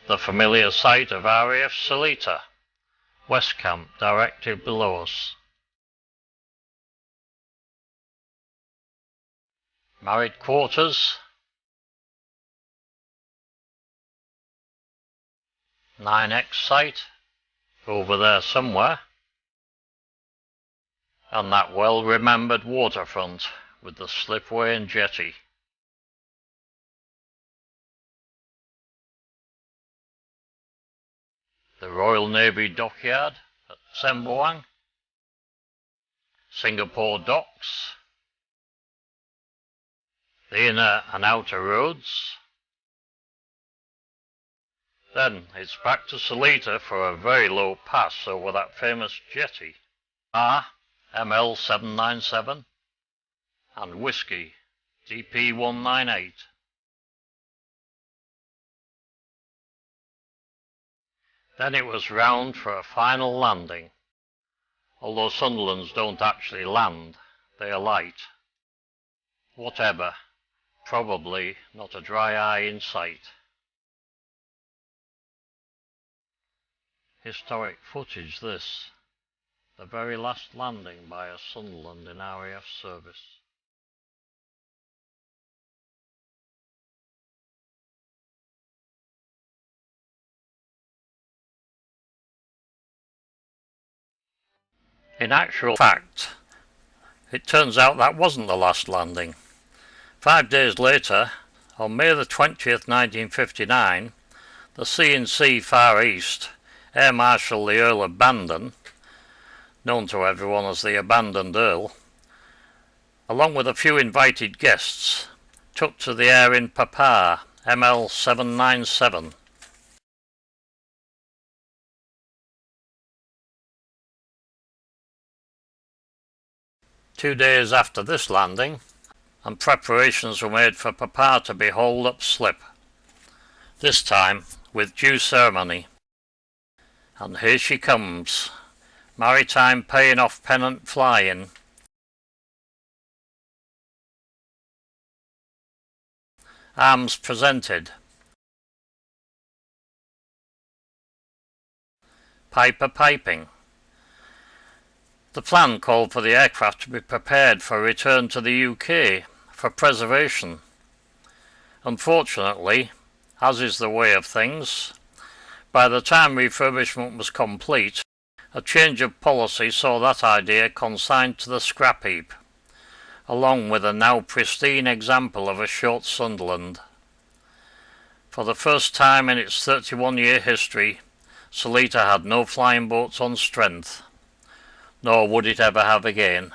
The familiar site of RAF Salita, West Camp directly below us. Married quarters, 9X site, over there somewhere, and that well-remembered waterfront with the slipway and jetty. The Royal Navy dockyard at Semboang, Singapore docks, the inner and outer roads. Then it's back to Salita for a very low pass over that famous jetty. ML 797 and Whiskey DP 198. Then it was round for a final landing, although Sunderlands don't actually land, they alight. Whatever, probably not a dry eye in sight. Historic footage this, the very last landing by a Sunderland in RAF service. In actual fact, it turns out that wasn't the last landing. 5 days later, on May the 20th, 1959, the C&C Far East, Air Marshal the Earl of Bandon, known to everyone as the Abandoned Earl, along with a few invited guests, took to the air in Papar, ML 797. Two days after this landing, and preparations were made for Papa to be hauled up slip, this time with due ceremony. And here she comes, maritime paying off pennant flying. Arms presented. Piper piping. The plan called for the aircraft to be prepared for return to the UK for preservation. Unfortunately, as is the way of things, by the time refurbishment was complete, a change of policy saw that idea consigned to the scrap heap, along with a now pristine example of a short Sunderland. For the first time in its 31-year history, Salita had no flying boats on strength, nor would it ever have again.